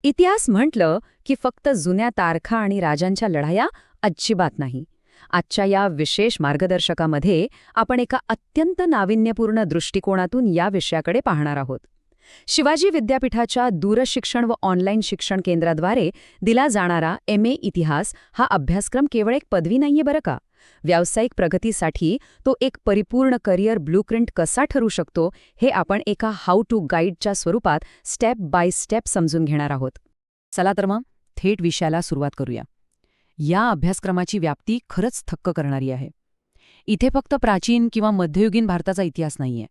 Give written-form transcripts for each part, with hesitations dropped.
इतिहास म्हटलं की फक्त जुन्या तारखा आणि राजांच्या लढाया अजिबात नाही. आजच्या या विशेष मार्गदर्शकामध्ये आपण एका अत्यंत नाविन्यपूर्ण दृष्टिकोनातून या विषयाकडे पाहणार आहोत. शिवाजी विद्यापीठाच्या दूरशिक्षण व ऑनलाईन शिक्षण केंद्राद्वारे दिला जाणारा MA इतिहास हा अभ्यासक्रम केवळ एक पदवी नाहीये बरं का. व्यावसायिक प्रगतीसाठी तो एक परिपूर्ण करिअर ब्लूप्रिंट कसा ठरू शकतो हे आपण एका हाऊ टू गाईडच्या स्वरूपात स्टेप बाय स्टेप समजून घेणार आहोत. चला तर मग थेट विषयाला सुरुवात करूया. या अभ्यासक्रमाची व्याप्ती खरंच थक्क करणारी आहे. इथे फक्त प्राचीन किंवा मध्ययुगीन भारताचा इतिहास नाहीये.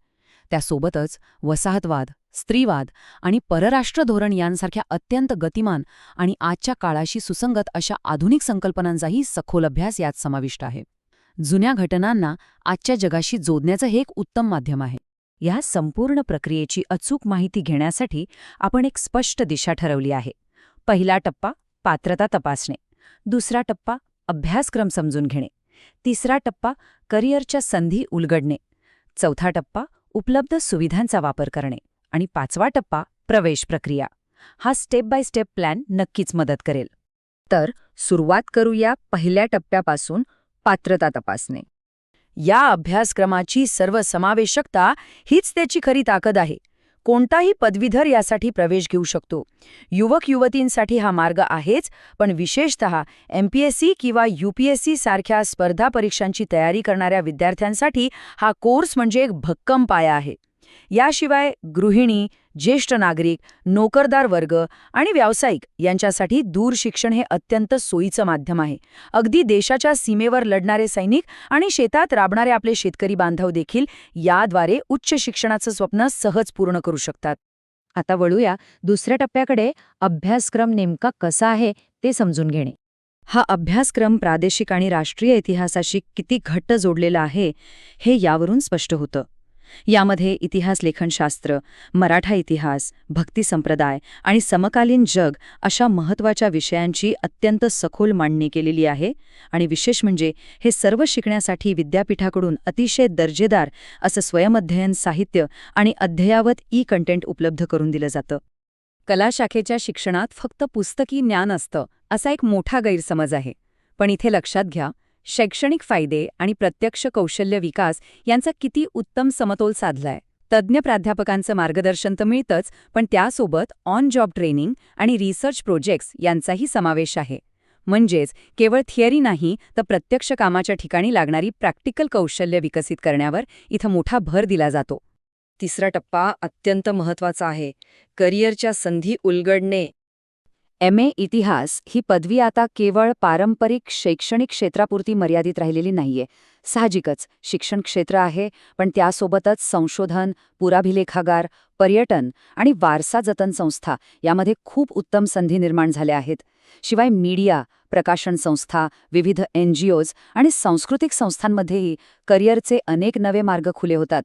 त्यासोबतच वसाहतवाद, स्त्रीवाद आणि परराष्ट्र धोरण यांसारख्या अत्यंत गतिमान आणि आजच्या काळाशी सुसंगत अशा आधुनिक संकल्पनांचाही सखोल अभ्यास यात समाविष्ट आहे. जुन्या घटनांना आजच्या जगाशी जोडण्याचं हे एक उत्तम माध्यम आहे. या संपूर्ण प्रक्रियेची अचूक माहिती घेण्यासाठी आपण एक स्पष्ट दिशा ठरवली आहे. पहिला टप्पा पात्रता तपासणे, दुसरा टप्पा अभ्यासक्रम समजून घेणे, तिसरा टप्पा करिअरच्या संधी उलगडणे, चौथा टप्पा उपलब्ध सुविधांचा वापर करणे आणि पाचवा टप्पा प्रवेश प्रक्रिया. हा स्टेप बाय स्टेप प्लॅन नक्कीच मदत करेल. तर सुरुवात करूया पहिल्या टप्प्यापासून, पात्रता तपासणे. या अभ्यासक्रमाची सर्वसमावेशकता हीच त्याची खरी ताकद आहे. कोणताही पदवीधर यासाठी प्रवेश घेऊ शकतो. युवक युवतींसाठी हा मार्ग आहेच, पण विशेषतः MPSC किंवा UPSC सारख्या स्पर्धा परीक्षांची तयारी करणाऱ्या विद्यार्थ्यांसाठी हा कोर्स म्हणजे एक भक्कम पाया आहे. याशिवाय गृहिणी, ज्येष्ठ नागरिक, नोकरदार वर्ग आणि व्यावसायिक यांच्यासाठी दूर शिक्षण हे अत्यंत सोयीचं माध्यम आहे. अगदी देशाच्या सीमेवर लढणारे सैनिक आणि शेतात राबणारे आपले शेतकरी बांधव देखील याद्वारे उच्च शिक्षणाचं स्वप्न सहज पूर्ण करू शकतात. आता वळूया दुसऱ्या टप्प्याकडे, अभ्यासक्रम नेमका कसा आहे ते समजून घेणे. हा अभ्यासक्रम प्रादेशिक आणि राष्ट्रीय इतिहासाशी किती घट्ट जोडलेला आहे हे यावरून स्पष्ट होतं. यामध्ये इतिहास लेखनशास्त्र, मराठा इतिहास, भक्ती संप्रदाय आणि समकालीन जग अशा महत्त्वाच्या विषयांची अत्यंत सखोल मांडणी केलेली आहे. आणि विशेष म्हणजे हे सर्व शिकण्यासाठी विद्यापीठाकडून अतिशय दर्जेदार असं स्वयंअध्ययन साहित्य आणि अद्ययावत कंटेंट उपलब्ध करून दिलं जातं. कला शाखेच्या शिक्षणात फक्त पुस्तकी ज्ञान असतं असा एक मोठा गैरसमज आहे. पण इथे लक्षात घ्या, शैक्षणिक फायदे आणि प्रत्यक्ष कौशल्य विकास यांचा किती उत्तम समतोल साधलाय. तज्ज्ञ प्राध्यापकांचं मार्गदर्शन तर मिळतंच, पण त्यासोबत ऑन जॉब ट्रेनिंग आणि रिसर्च प्रोजेक्ट्स यांचाही समावेश आहे. म्हणजेच केवळ थिअरी नाही, तर प्रत्यक्ष कामाच्या ठिकाणी लागणारी प्रॅक्टिकल कौशल्य विकसित करण्यावर इथं मोठा भर दिला जातो. तिसरा टप्पा अत्यंत महत्त्वाचा आहे, करिअरच्या संधी उलगडणे. MA इतिहास ही पदवी आता केवळ पारंपरिक शैक्षणिक क्षेत्रापुरती मर्यादित राहिलेली नाहीये. साहजिकच शिक्षण क्षेत्र आहे, पण त्यासोबतच संशोधन, पुराभिलेखागार, पर्यटन आणि वारसा जतन संस्था यामध्ये खूप उत्तम संधी निर्माण झाल्या आहेत. शिवाय मीडिया, प्रकाशन संस्था, विविध NGOज आणि सांस्कृतिक संस्थांमध्येही करिअरचे अनेक नवे मार्ग खुले होतात.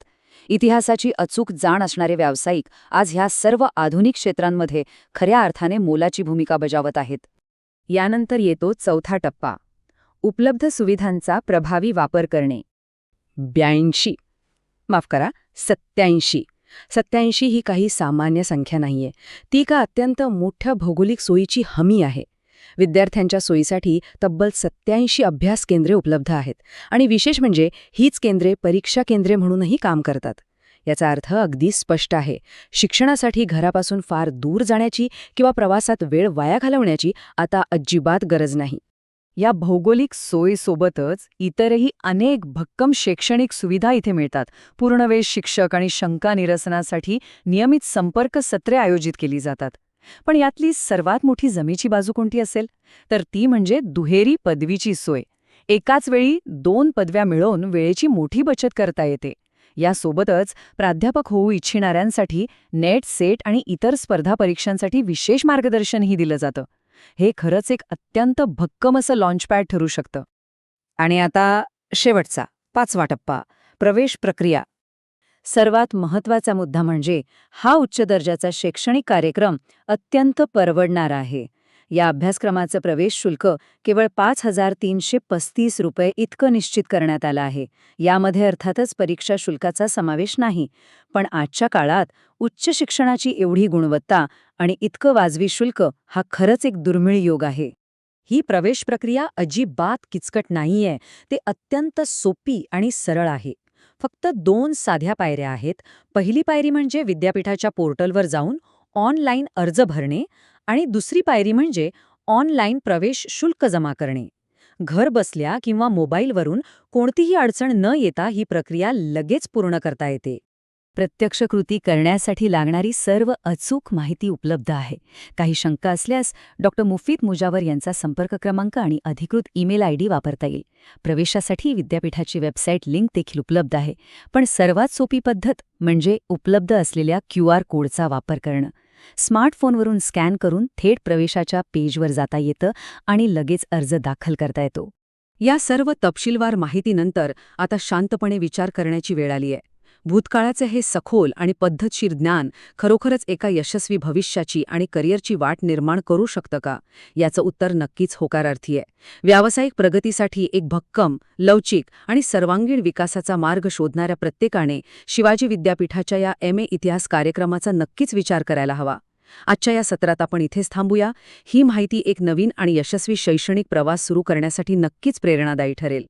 इतिहासाची अचूक जाण असणारे व्यावसायिक आज ह्या सर्व आधुनिक क्षेत्रांमध्ये खऱ्या अर्थाने मोलाची भूमिका बजावत आहेत. यानंतर येतो चौथा टप्पा, उपलब्ध सुविधांचा प्रभावी वापर करणे. 87 ही काही सामान्य संख्या नाहीये. ती एका अत्यंत मोठ्या भौगोलिक सोयीची हमी आहे. विद्यार्थ्यांच्या सोयीसाठी तब्बल 87 अभ्यास केंद्रे उपलब्ध आहेत आणि विशेष म्हणजे हीच केंद्रे परीक्षा केंद्रे म्हणूनही काम करतात. याचा अर्थ अगदी स्पष्ट आहे, शिक्षणासाठी घरापासून फार दूर जाण्याची किंवा प्रवासात वेळ वाया घालवण्याची आता अजिबात गरज नाही. या भौगोलिक सोयीसोबतच इतरही अनेक भक्कम शैक्षणिक सुविधा इथे मिळतात. पूर्णवेळ शिक्षक आणि शंका निरसनासाठी नियमित संपर्क सत्रे आयोजित केली जातात. पण यातली सर्वात मोठी जमेची बाजू कोणती असेल, तर ती म्हणजे दुहेरी पदवीची सोय. एकाच वेळी 2 पदव्या मिळवून वेळेची मोठी बचत करता येते. यासोबतच प्राध्यापक होऊ इच्छिणाऱ्यांसाठी नेट, सेट आणि इतर स्पर्धा परीक्षांसाठी विशेष मार्गदर्शनही दिलं जातं. हे खरंच एक अत्यंत भक्कम असं लॉन्चपॅड ठरू शकतं. आणि आता शेवटचा 5वा टप्पा, प्रवेश प्रक्रिया. सर्वात महत्त्वाचा मुद्दा म्हणजे हा उच्च दर्जाचा शैक्षणिक कार्यक्रम अत्यंत परवडणारा आहे. या अभ्यासक्रमाचं प्रवेश शुल्क केवळ ₹5,335 इतकं निश्चित करण्यात आलं आहे. यामध्ये अर्थातच परीक्षा शुल्काचा समावेश नाही. पण आजच्या काळात उच्च शिक्षणाची एवढी गुणवत्ता आणि इतकं वाजवी शुल्क हा खरंच एक दुर्मिळ योग आहे. ही प्रवेश प्रक्रिया अजिबात किचकट नाहीये. ते अत्यंत सोपी आणि सरळ आहे. फक्त 2 साध्या पायऱ्या आहेत. पहिली पायरी म्हणजे विद्यापीठाच्या पोर्टलवर जाऊन ऑनलाईन अर्ज भरणे आणि दुसरी पायरी म्हणजे ऑनलाईन प्रवेश शुल्क जमा करणे. घर बसल्या किंवा मोबाईलवरून कोणतीही अडचण न येता ही प्रक्रिया लगेच पूर्ण करता येते. प्रत्यक्ष कृती करण्यासाठी लागणारी सर्व अचूक माहिती उपलब्ध आहे. काही शंका असल्यास डॉक्टर मुफीद मुजावर यांचा संपर्क क्रमांक आणि अधिकृत ईमेल आयडी वापरता येईल. प्रवेशासाठी विद्यापीठाची वेबसाईट लिंक देखील उपलब्ध आहे. पण सर्वात सोपी पद्धत म्हणजे उपलब्ध असलेल्या QR कोडचा वापर करणं. स्मार्टफोनवरून स्कॅन करून थेट प्रवेशाच्या पेजवर जाता येतं आणि लगेच अर्ज दाखल करता येतो. या सर्व तपशीलवार माहितीनंतर आता शांतपणे विचार करण्याची वेळ आली आहे. भूतकाळाचे हे सखोल आणि पद्धतशीर ज्ञान खरोखरच एका यशस्वी भविष्याची आणि करिअरची वाट निर्माण करू शकतं का? याचं उत्तर नक्कीच होकारार्थी आहे. व्यावसायिक प्रगतीसाठी एक भक्कम, लवचिक आणि सर्वांगीण विकासाचा मार्ग शोधणाऱ्या प्रत्येकाने शिवाजी विद्यापीठाच्या या MA इतिहास कार्यक्रमाचा नक्कीच विचार करायला हवा. आजच्या या सत्रात आपण इथेच थांबूया. ही माहिती एक नवीन आणि यशस्वी शैक्षणिक प्रवास सुरू करण्यासाठी नक्कीच प्रेरणादायी ठरेल.